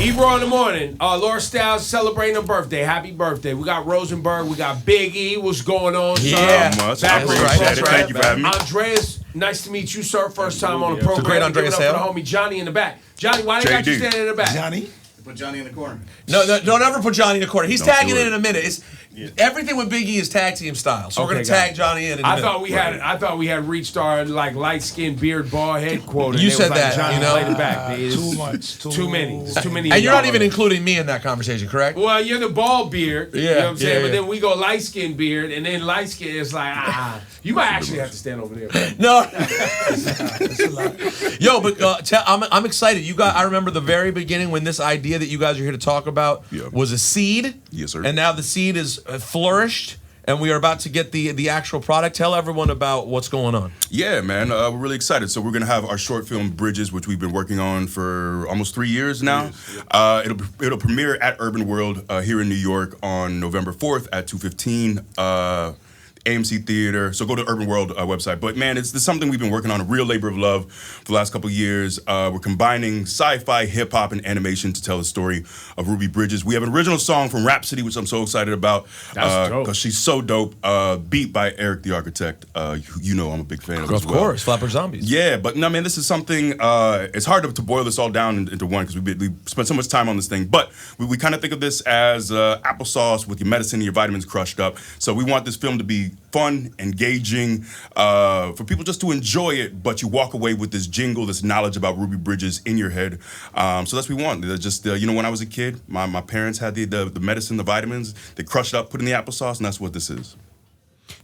Ebro in the morning. Laura Styles celebrating her birthday. Happy birthday. We got Rosenberg. We got Big E. What's going on, sir? Yeah. Much. I appreciate it. Thank you for having me. Andreas, nice to meet you, sir. First time on the program. The great Andreas Hale. Hale. For the homie Johnny in the back. Johnny, why they got you standing in the back? Johnny? Put Johnny in the corner. No, don't ever put Johnny in the corner. He's Don't tagging do it. in a minute. Everything with Big E is tag team style. So we're gonna tag Johnny in a minute. I thought we had reached our like light skinned beard ball head quota. You said that, Johnny, you know? play the back. Too much. Too many. There's too many. And you're not even including me in that conversation, correct? Well, you're the bald beard. You know what I'm saying? Yeah. But then we go light skinned beard, and then light skin is like, you might actually have to stand over there. No. Yo, but I'm excited. You got. I remember the very beginning when this idea that you guys are here to talk about was a seed. Yes, sir. And now the seed is flourished, and we are about to get the actual product. Tell everyone about what's going on. Yeah, man, we're really excited. So we're gonna have our short film Bridges, which we've been working on for almost 3 years now. It'll premiere at Urban World here in New York on November 4th at 2:15. AMC Theater. So go to Urban World website. But man, it's something we've been working on, a real labor of love for the last couple of years. We're combining sci-fi, hip-hop, and animation to tell the story of Ruby Bridges. We have an original song from Rhapsody, which I'm so excited about. That's dope. Because she's so dope. Beat by Eric the Architect. You know I'm a big fan of as well. Of course, Flapper Zombies. Yeah, but no, man, this is something, it's hard to boil this all down into one because we spent so much time on this thing. But we kind of think of this as applesauce with your medicine and your vitamins crushed up. So we want this film to be fun, engaging, for people just to enjoy it, but you walk away with this jingle, this knowledge about Ruby Bridges in your head. So that's what we want. Just, when I was a kid, my parents had the medicine, the vitamins, they crushed up, put in the applesauce, and that's what this is.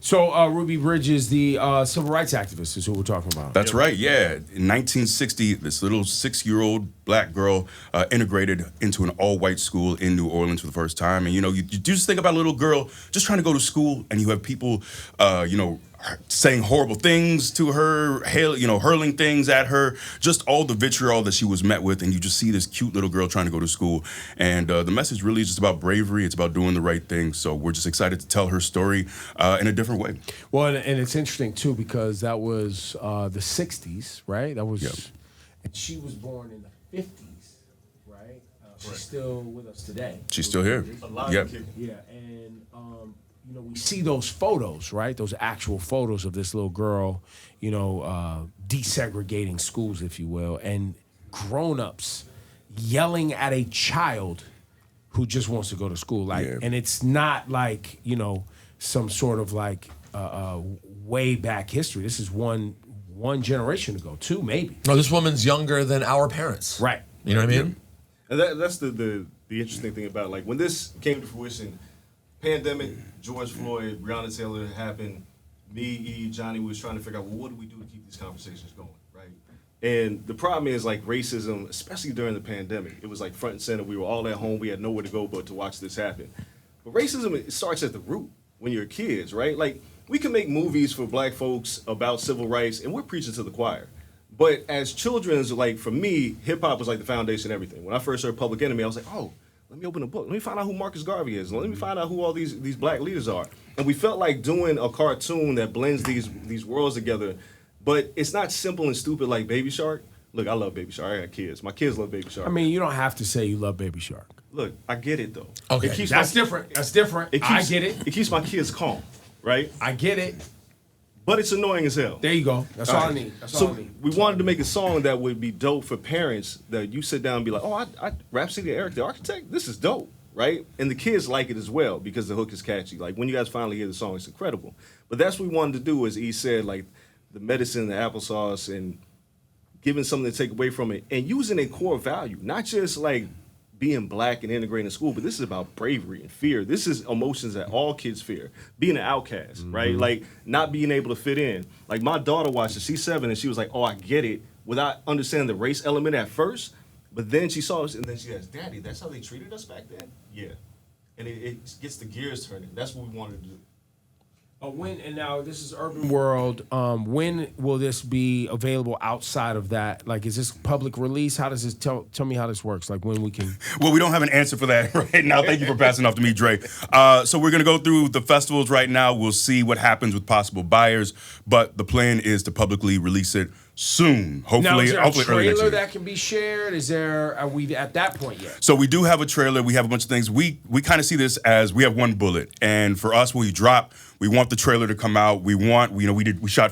So Ruby Bridges, the civil rights activist, is who we're talking about. That's right, yeah. In 1960, this little 6-year-old black girl integrated into an all-white school in New Orleans for the first time. And, you just think about a little girl just trying to go to school, and you have people, saying horrible things to her, hurling things at her, just all the vitriol that she was met with, and you just see this cute little girl trying to go to school. And the message really is just about bravery. It's about doing the right thing. So we're just excited to tell her story in a different way. Well, and it's interesting, too, because that was the 60s, right? That was, and she was born in the 50s, right? She's still with us today. She's still here. Yep. Yeah, and we see those photos, right? Those actual photos of this little girl, desegregating schools, if you will, and grown-ups yelling at a child who just wants to go to school. And it's not like, some sort of like way back history. This is one generation ago, two maybe. No, this woman's younger than our parents. Right. You know what I mean? And that's the interesting thing about, like, when this came to fruition, pandemic, George Floyd, Breonna Taylor happened, me, Johnny was trying to figure out, well, what do we do to keep these conversations going, right? And the problem is, like, racism, especially during the pandemic, it was like front and center. We were all at home. We had nowhere to go but to watch this happen. But racism, it starts at the root when you're kids, right? Like, we can make movies for black folks about civil rights, and we're preaching to the choir. But as children, like, for me, hip-hop was like the foundation of everything. When I first heard Public Enemy, I was like, oh, let me open a book. Let me find out who Marcus Garvey is. Let me find out who all these black leaders are. And we felt like doing a cartoon that blends these worlds together. But it's not simple and stupid like Baby Shark. Look, I love Baby Shark. I got kids. My kids love Baby Shark. I mean, you don't have to say you love Baby Shark. Look, I get it, though. Okay. That's different. That's different. I get it. It keeps my kids calm, right? I get it. But it's annoying as hell. There you go. That's all I need. That's all I need. We wanted to make a song that would be dope for parents, that you sit down and be like, oh, I Rhapsody Eric the Architect? This is dope, right? And the kids like it as well because the hook is catchy. Like, when you guys finally hear the song, it's incredible. But that's what we wanted to do, as E said, like, the medicine, the applesauce, and giving something to take away from it, and using a core value, not just, like, being black and integrating in school, but this is about bravery and fear. This is emotions that all kids fear. Being an outcast, right? Like, not being able to fit in. Like, my daughter watched it. She's 7, and she was like, oh, I get it, without understanding the race element at first. But then she saw us, and then she asked, Daddy, that's how they treated us back then? Yeah. And it gets the gears turning. That's what we wanted to do. And now this is Urban World. When will this be available outside of that? Like, is this public release? How does this tell me how this works? Like, when we can? Well, we don't have an answer for that right now. Thank you for passing off to me, Dre. So we're gonna go through the festivals right now. We'll see what happens with possible buyers, but the plan is to publicly release it soon. Now, Hopefully, is there a hopefully early next trailer year. that can be shared? Are we at that point yet? So we do have a trailer. We have a bunch of things. We kind of see this as we have one bullet, and for us, when we drop, we want the trailer to come out. We shot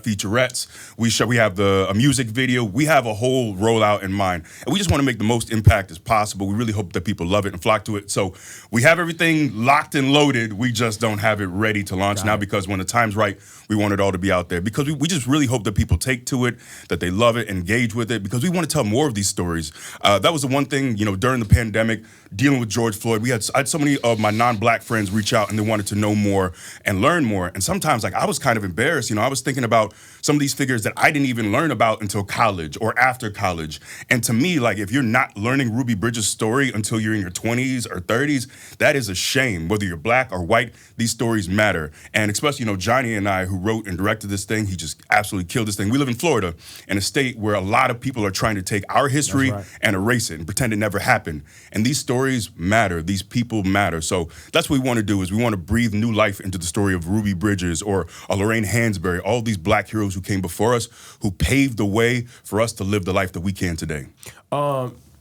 featurettes. We have a music video. We have a whole rollout in mind, and we just want to make the most impact as possible. We really hope that people love it and flock to it. So we have everything locked and loaded. We just don't have it ready to launch now because when the time's right, we want it all to be out there. Because we just really hope that people take to it, that they love it, engage with it. Because we want to tell more of these stories. That was the one thing, during the pandemic, dealing with George Floyd. I had so many of my non-black friends reach out and they wanted to know more and learn more. And sometimes, I was kind of embarrassed. I was thinking about some of these figures that I didn't even learn about until college or after college. And to me, if you're not learning Ruby Bridges' story until you're in your 20s or 30s, that is a shame. Whether you're black or white, these stories matter. And especially, Johnny and I, who wrote and directed this thing, he just absolutely killed this thing. We live in Florida, in a state where a lot of people are trying to take our history and erase it and pretend it never happened. And these stories matter. These people matter. So that's what we want to do, is we want to breathe new life into the story of Ruby Bridges or Lorraine Hansberry, all these black heroes who came before us, who paved the way for us to live the life that we can today.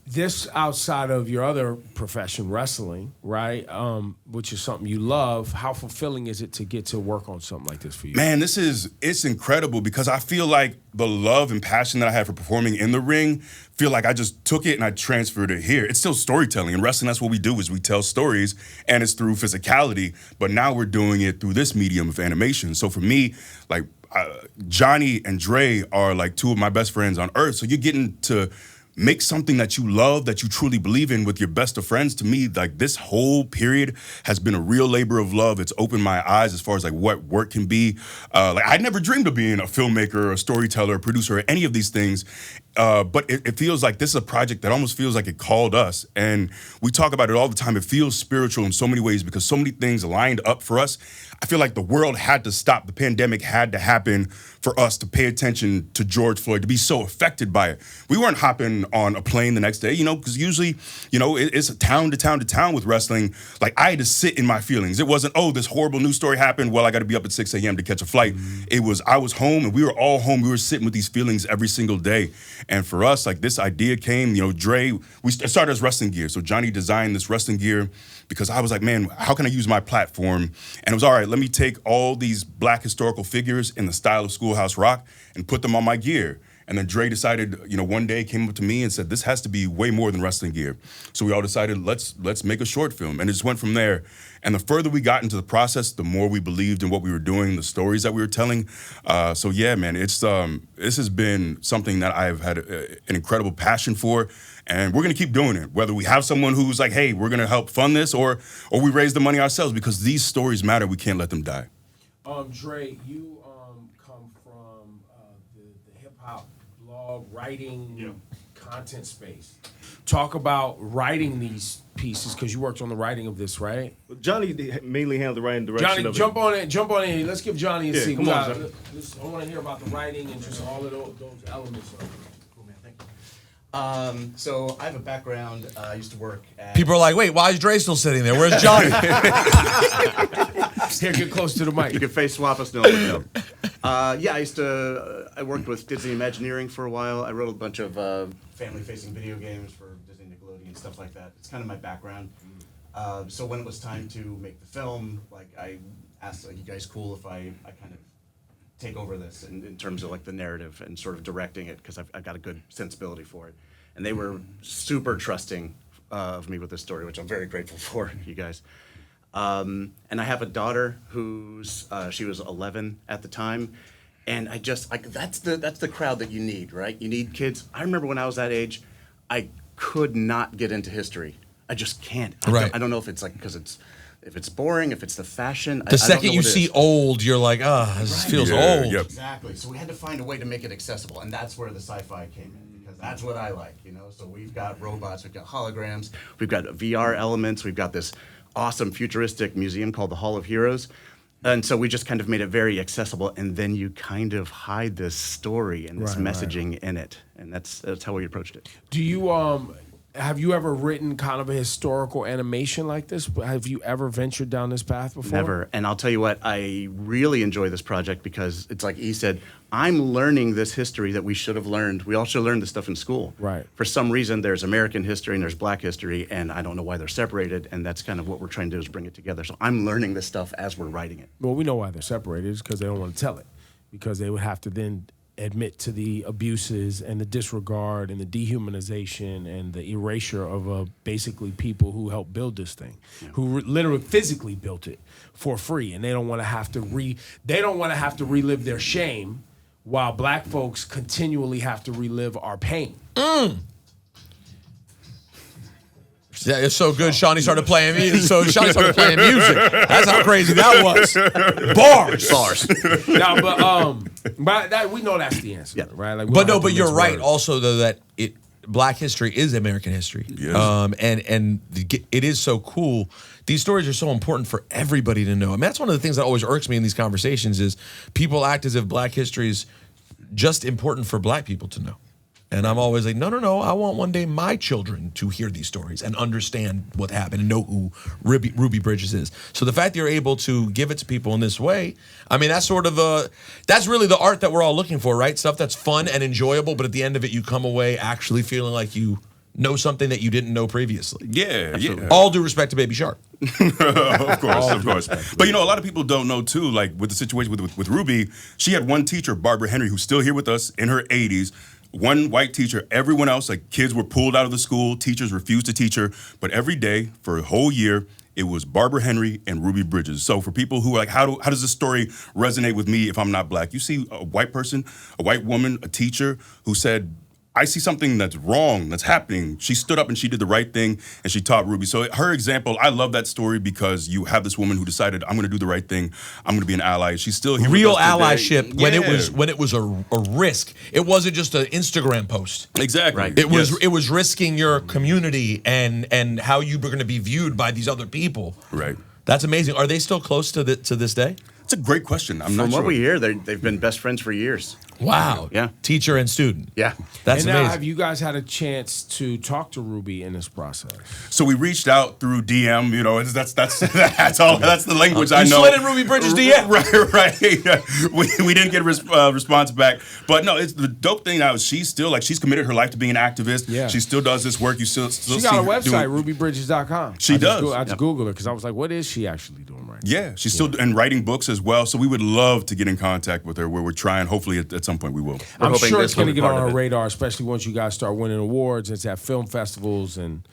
This outside of your other profession, wrestling, right? Which is something you love. How fulfilling is it to get to work on something like this for you? Man, it's incredible because I feel like the love and passion that I had for performing in the ring, feel like I just took it and I transferred it here. It's still storytelling. In wrestling, that's what we do, is we tell stories, and it's through physicality, but now we're doing it through this medium of animation. So for me, Johnny and Dre are two of my best friends on earth. So you're getting to make something that you love, that you truly believe in with your best of friends. To me, this whole period has been a real labor of love. It's opened my eyes as far as what work can be. I never dreamed of being a filmmaker, a storyteller, a producer, or any of these things. But it feels like this is a project that almost feels like it called us. And we talk about it all the time. It feels spiritual in so many ways because so many things lined up for us. I feel like the world had to stop. The pandemic had to happen for us to pay attention to George Floyd, to be so affected by it. We weren't hopping on a plane the next day, because usually, it's town to town to town with wrestling. I had to sit in my feelings. It wasn't, this horrible news story happened. Well, I got to be up at 6 a.m. to catch a flight. It was, I was home and we were all home. We were sitting with these feelings every single day. And for us, this idea came, Dre, we started as wrestling gear. So Johnny designed this wrestling gear because I was like, man, how can I use my platform? And it was, all right, let me take all these black historical figures in the style of Schoolhouse Rock and put them on my gear. And then Dre decided, one day came up to me and said, this has to be way more than wrestling gear. So we all decided, let's make a short film. And it just went from there. And the further we got into the process, the more we believed in what we were doing, the stories that we were telling. So yeah, man, this has been something that I've had an incredible passion for. And we're going to keep doing it, whether we have someone who's like, hey, we're going to help fund this, or we raise the money ourselves, because these stories matter. We can't let them die. Dre, you come from the hip-hop blog writing content space. Talk about writing these pieces, because you worked on the writing of this, right? Johnny mainly handled the writing direction Johnny, of jump on in. Let's give Johnny a seat. come on, Johnny. I want to hear about the writing and just all of those elements of it. So I have a background. I used to work at... People are like, wait, why is Dre still sitting there? Where's Johnny? Here, get close to the mic. You can face swap us, no. I worked with Disney Imagineering for a while. I wrote a bunch of family-facing video games for Disney, Nickelodeon, stuff like that. It's kind of my background. So when it was time to make the film, I asked, you guys cool if I kind of take over this in terms of the narrative and sort of directing it, because I've got a good sensibility for it. And they were super trusting of me with this story, which I'm very grateful for, you guys. And I have a daughter who's she was 11 at the time, and I just that's the crowd that you need, right? You need kids. I remember when I was that age, I could not get into history. I just can't. I don't know if it's because if it's boring, if it's the fashion. The second you see old, you're like, this feels old. Yep. Exactly. So we had to find a way to make it accessible, and that's where the sci-fi came in, because that's what I like, So we've got robots, we've got holograms, we've got VR elements, we've got this awesome futuristic museum called the Hall of Heroes. And so we just kind of made it very accessible, and then you kind of hide this story and this messaging in it, and that's how we approached it. Do you have you ever written kind of a historical animation like this? Have you ever ventured down this path before? Never. And I'll tell you what, I really enjoy this project because it's like he said, I'm learning this history that we should have learned. We all should learn this stuff in school. Right. For some reason, there's American history and there's Black history, and I don't know why they're separated, and that's kind of what we're trying to do is bring it together. So I'm learning this stuff as we're writing it. Well, we know why they're separated. It's because they don't want to tell it. Because they would have to then admit to the abuses and the disregard and the dehumanization and the erasure of basically people who helped build this thing, who literally physically built it for free, and they don't want to have to relive their shame, while Black folks continually have to relive our pain. Yeah, it's so good. Shawnee started playing music. That's how crazy that was. Bars. No, but that, we know that's the answer, right? Like, But you're right. Also, though, that Black history is American history. Yes. And it is so cool. These stories are so important for everybody to know. I mean, that's one of the things that always irks me in these conversations is people act as if Black history is just important for Black people to know. And I'm always like, no. I want one day my children to hear these stories and understand what happened and know who Ruby Bridges is. So the fact that you're able to give it to people in this way, I mean, that's really the art that we're all looking for, right? Stuff that's fun and enjoyable, but at the end of it, you come away actually feeling like you know something that you didn't know previously. Yeah. All due respect to Baby Shark. Of course. But a lot of people don't know too, like with the situation with Ruby, she had one teacher, Barbara Henry, who's still here with us in her 80s. One white teacher, everyone else, like kids were pulled out of the school, teachers refused to teach her, but every day for a whole year, it was Barbara Henry and Ruby Bridges. So for people who are like, how does this story resonate with me if I'm not Black? You see a white person, a white woman, a teacher who said, I see something that's wrong, that's happening. She stood up and she did the right thing and she taught Ruby. So her example, I love that story because you have this woman who decided, I'm gonna do the right thing. I'm gonna be an ally. She's still here Real with us today. allyship when it was a risk. It wasn't just an Instagram post. Exactly. Right. It was risking your community and how you were gonna be viewed by these other people. Right. That's amazing. Are they still close to this day? It's a great question. I'm not From sure. what we hear, they've been best friends for years. Wow. Yeah. Teacher and student. Yeah. That's and now, amazing. have you guys had a chance to talk to Ruby in this process? So we reached out through DM. That's all. That's the language I You know. slid in Ruby Bridges DM. Right. We didn't get a response back, but no. It's the dope thing now is she's committed her life to being an activist. Yeah. She still does this work. You still She see got a her website, doing- rubybridges.com. She does. I just Googled her because I was like, what is she actually doing right now? Yeah, she's still and writing books as well. So we would love to get in contact with her. Where we're trying. Hopefully, at some point, we will. I'm hoping sure this it's going to will be get on part our of it. radar, especially once you guys start winning awards. It's at film festivals and,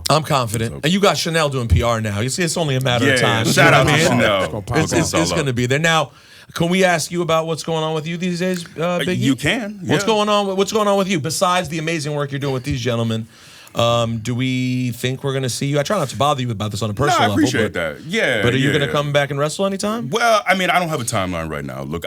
I'm confident. And you got Chanel doing PR now. You see, it's only a matter of time. Shout out to You know what I mean? Chanel. It's going to be there. Now, can we ask you about what's going on with you these days, Biggie? You can. What's yeah. going on with you besides the amazing work you're doing with these gentlemen? Do we think we're going to see you? I try not to bother you about this on a personal level. I appreciate that. Yeah. But are you going to yeah. come back and wrestle anytime? Well, I mean, I don't have a timeline right now. Look,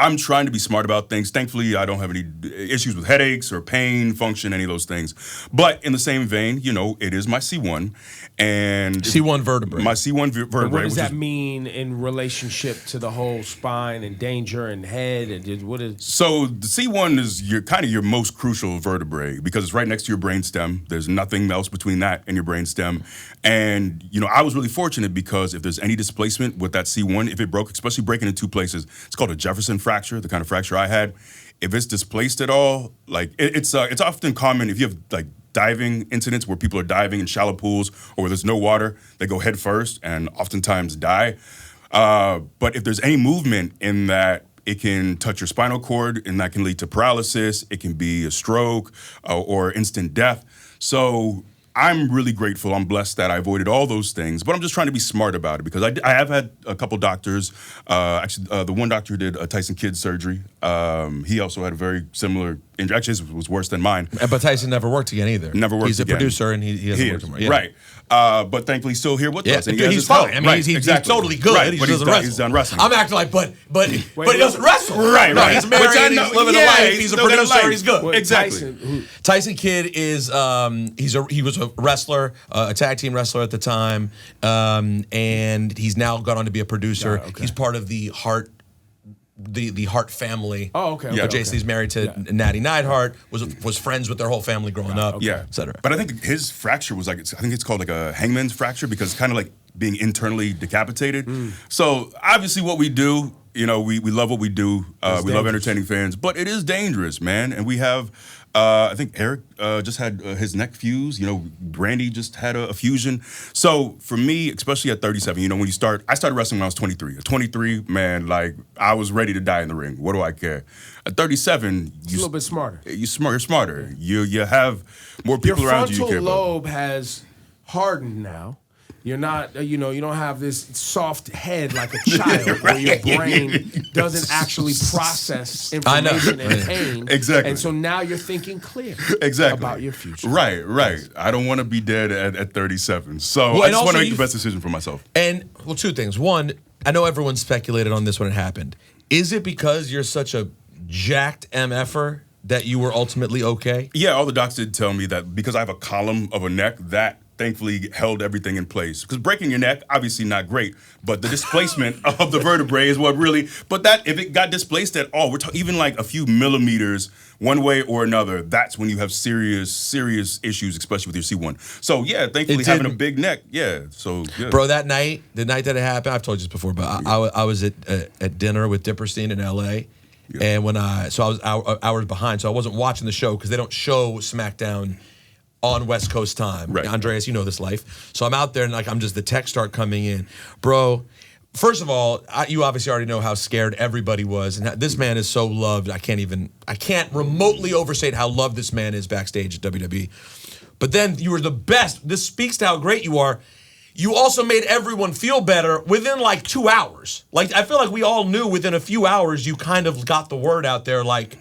I'm trying to be smart about things. Thankfully, I don't have any issues with headaches or pain, function, any of those things. But in the same vein, it is my C1. And C1 vertebrae. My C1 vertebrae. what does which that is- mean in relationship to the whole spine and danger and head? And what is? So the C1 is your most crucial vertebrae because it's right next to your brainstem. There's nothing else between that and your brainstem. And, I was really fortunate because if there's any displacement with that C1, if it broke, especially breaking in two places, it's called a Jefferson fracture, the kind of fracture I had. If it's displaced at all, like it's often common if you have like diving incidents where people are diving in shallow pools or where there's no water, they go head first and oftentimes die. But if there's any movement in that, it can touch your spinal cord and that can lead to paralysis. It can be a stroke or instant death. So I'm really grateful. I'm blessed that I avoided all those things, but I'm just trying to be smart about it because I have had a couple doctors. Actually, the one doctor who did Tyson Kidd surgery. He also had a very similar injury. Actually, his was worse than mine. But Tyson never worked again either. Never worked He's again. a producer and he doesn't work anymore. Yeah. Right. But thankfully, he's still here with Yeah, us. And he has he's his health. fine. I mean, Right, he's exactly. totally good. Right, He but just doesn't wrestle. he's done wrestling. I'm acting like, but he doesn't wrestle. Right, No, right. he's Which married. I He's know- living a yeah, life. he's He's a still got a producer. life. He's good. What, Exactly. Tyson Kidd is he was a wrestler, a tag team wrestler at the time, and he's now gone on to be a producer. Okay. He's part of the Heart the Hart family. Oh, okay. Yeah. JC's married to Natty Neidhart, was friends with their whole family growing up, Yeah, et cetera. But I think his fracture was like, I think it's called like a hangman's fracture because it's kind of like being internally decapitated. So obviously what we do, you know, we love what we do. We love entertaining fans, but it is dangerous, man. And we have, I think Eric just had his neck fused. You know, Brandy just had a fusion. So for me, especially at 37, you know, when you start, I started wrestling when I was 23. At 23, man, like I was ready to die in the ring. What do I care? At 37, It's a little bit smarter. You're smarter. You have more people Your around you frontal care about. lobe has hardened now. You're not, you know, you don't have this soft head like a child where your brain doesn't actually process information and pain. Exactly. And so now you're thinking clear about your future. Right. I don't want to be dead at 37. So Well, I and just want also to make the best decision for myself. And, well, two things. One, I know everyone speculated on this when it happened. Is it because you're such a jacked MFer that you were ultimately okay? Yeah, all the docs did tell me that because I have a column of a neck, that thankfully held everything in place. Because breaking your neck, obviously not great, but the displacement of the vertebrae is what really, but that, if it got displaced at all, we're talking even like a few millimeters one way or another, that's when you have serious issues, especially with your C1. So yeah, thankfully having a big neck, so yeah. Bro, the night that it happened, I've told you this before, but I was at dinner with Dipperstein in LA. Yeah. And when I was hours behind, so I wasn't watching the show because they don't show SmackDown on West Coast time. Right. Andreas, you know this life. So I'm out there and like I'm just the texts start coming in. Bro, first of all, you obviously already know how scared everybody was. And this man is so loved. I can't remotely overstate how loved this man is backstage at WWE. But then you were the best. This speaks to how great you are. You also made everyone feel better within like 2 hours. Like, I feel like we all knew within a few hours you kind of got the word out there like,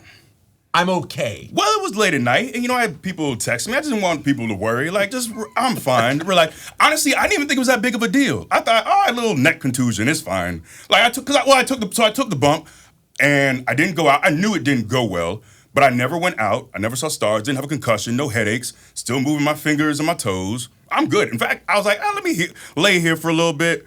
I'm okay. Well, it was late at night, and you know, I had people text me. I just didn't want people to worry. Like, I'm fine. We're like, honestly, I didn't even think it was that big of a deal. I thought, oh, a little neck contusion, it's fine. Like, I took the bump, and I didn't go out. I knew it didn't go well, but I never went out. I never saw stars. Didn't have a concussion. No headaches. Still moving my fingers and my toes. I'm good. In fact, I was like, let me lay here for a little bit.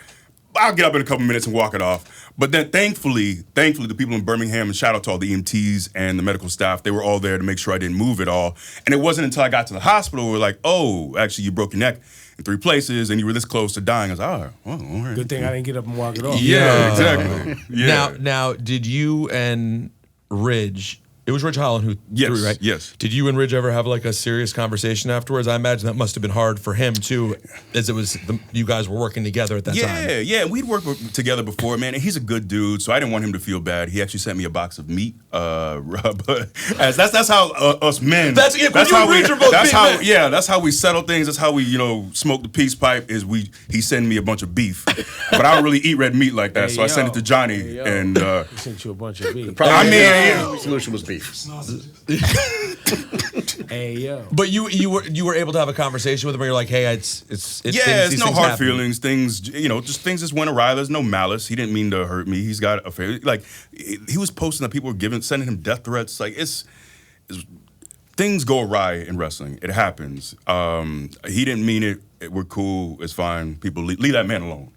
I'll get up in a couple minutes and walk it off. But then thankfully, the people in Birmingham, and shout out to all the EMTs and the medical staff, they were all there to make sure I didn't move at all. And it wasn't until I got to the hospital where like, oh, actually you broke your neck in 3 places and you were this close to dying. I was like, oh, well, all right. Good thing I didn't get up and walk it off. Yeah, exactly. Yeah. Now, did you and Ridge, it was Ridge Holland who threw you, right? Yes. Did you and Ridge ever have like a serious conversation afterwards? I imagine that must have been hard for him too, as it was you guys were working together at that time. Yeah. We'd worked together before, man. And he's a good dude, so I didn't want him to feel bad. He actually sent me a box of meat. That's how us men. That's how we. That's how we settle things. That's how we, smoke the peace pipe. He send me a bunch of beef, but I don't really eat red meat like that. So I sent it to Johnny, and he sent you a bunch of beef. The solution was beef. Hey yo. But you were able to have a conversation with him where you're like, hey, it's no hard feelings. Things, things just went awry. There's no malice. He didn't mean to hurt me. He's got a favor. Like, he was posting that people were sending him death threats. Like, it's things go awry in wrestling. It happens. He didn't mean it. We're cool. It's fine. People leave that man alone.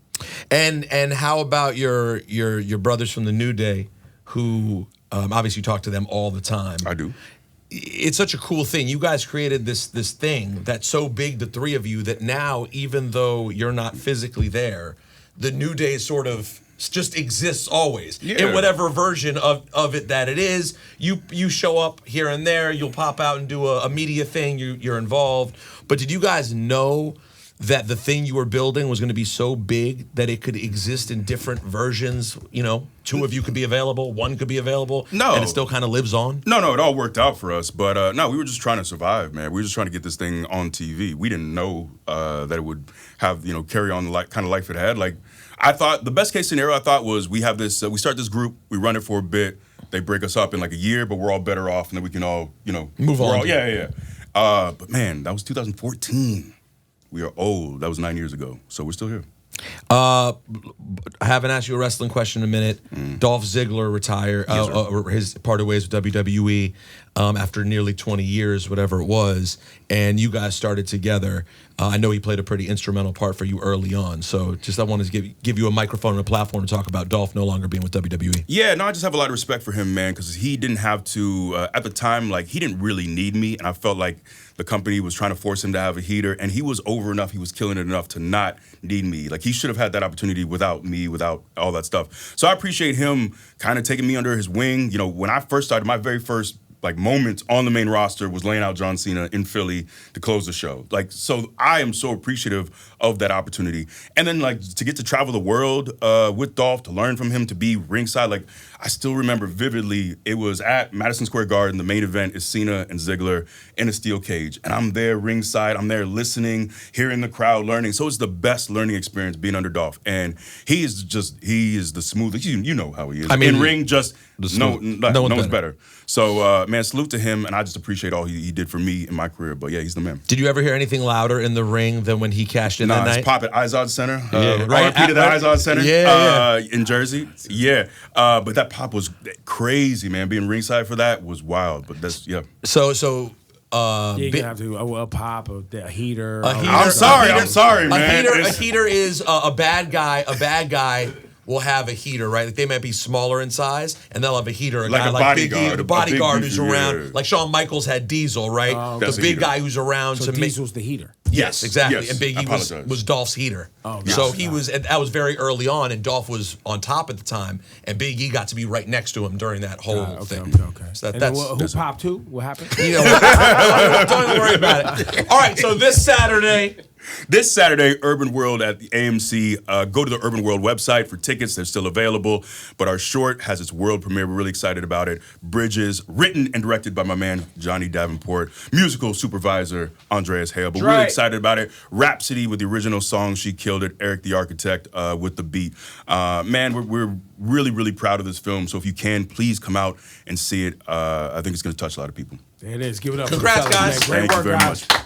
And how about your brothers from the New Day, who obviously you talk to them all the time? I do. It's such a cool thing. You guys created this thing that's so big, the three of you, that now, even though you're not physically there, the New Day sort of just exists always. Yeah. In whatever version of it that it is. You show up here and there, you'll pop out and do a media thing, you're involved. But did you guys know that the thing you were building was going to be so big that it could exist in different versions? 2 of you could be available, 1 could be available, no, and it still kind of lives on? No, it all worked out for us. But no, we were just trying to survive, man. We were just trying to get this thing on TV. We didn't know that it would have, carry on the kind of life it had. Like, I thought the best case scenario was we have this, we start this group, we run it for a bit, they break us up in like a year, but we're all better off, and then we can all, move on. Yeah. But man, that was 2014. We are old. That was 9 years ago. So we're still here. I haven't asked you a wrestling question in a minute. Dolph Ziggler retired, his parted ways with WWE after nearly 20 years, whatever it was, and you guys started together. I know he played a pretty instrumental part for you early on. So just I wanted to give you a microphone and a platform to talk about Dolph no longer being with WWE. Yeah, no, I just have a lot of respect for him, man, because he didn't have to, at the time, like, he didn't really need me, and I felt like the company was trying to force him to have a heater, and he was over enough, he was killing it enough to not need me. Like, he should have had that opportunity without me, without all that stuff. So I appreciate him kind of taking me under his wing. You know, when I first started, my very first like moment on the main roster was laying out John Cena in Philly to close the show. Like, so I am so appreciative of that opportunity. And then like to get to travel the world with Dolph, to learn from him, to be ringside. Like, I still remember vividly, it was at Madison Square Garden. The main event is Cena and Ziggler in a steel cage. And I'm there ringside, I'm there listening, hearing the crowd, learning. So it's the best learning experience being under Dolph. And he is the smoothest, you know how he is. I mean, in ring, just no one's better. better. So, man, salute to him, and I just appreciate all he did for me in my career. But yeah, he's the man. Did you ever hear anything louder in the ring than when he cashed in that Nah, night? it's pop at Izod Center. right. RIP to the Izod Center Yeah. in Jersey. Yeah. But that pop was crazy, man. Being ringside for that was wild. But that's, yeah. So You're gonna have to a pop, a heater. I'm sorry, man. A heater is a bad guy. A bad guy will have a heater, right? Like they might be smaller in size, and they'll have a heater. Like guy a like Big E, bodyguard, the a bodyguard big who's beefy, around. yeah. Like Shawn Michaels had Diesel, right? That's The a big heater. guy who's around So to make. Diesel's the heater. Yes, exactly. Yes, And Big I E apologize. was Dolph's heater. Oh, So gotcha. he was, and that was very early on, and Dolph was on top at the time, and Big E got to be right next to him during that whole Okay. thing. So And that's who popped too? What happened? you know, don't even worry about it. All right, so this Saturday. This Saturday, Urban World at the AMC. Go to the Urban World website for tickets. They're still available. But our short has its world premiere. We're really excited about it. Bridges, written and directed by my man, Johnny Davenport. Musical supervisor, Andreas Hale. But we're really excited about it. Rhapsody with the original song, She Killed It. Eric the Architect with the beat. Man, we're really, really proud of this film. So if you can, please come out and see it. I think it's going to touch a lot of people. There it is. Give it up. Congrats, for the fellas, guys. man. Great Thank you work, very guys. much.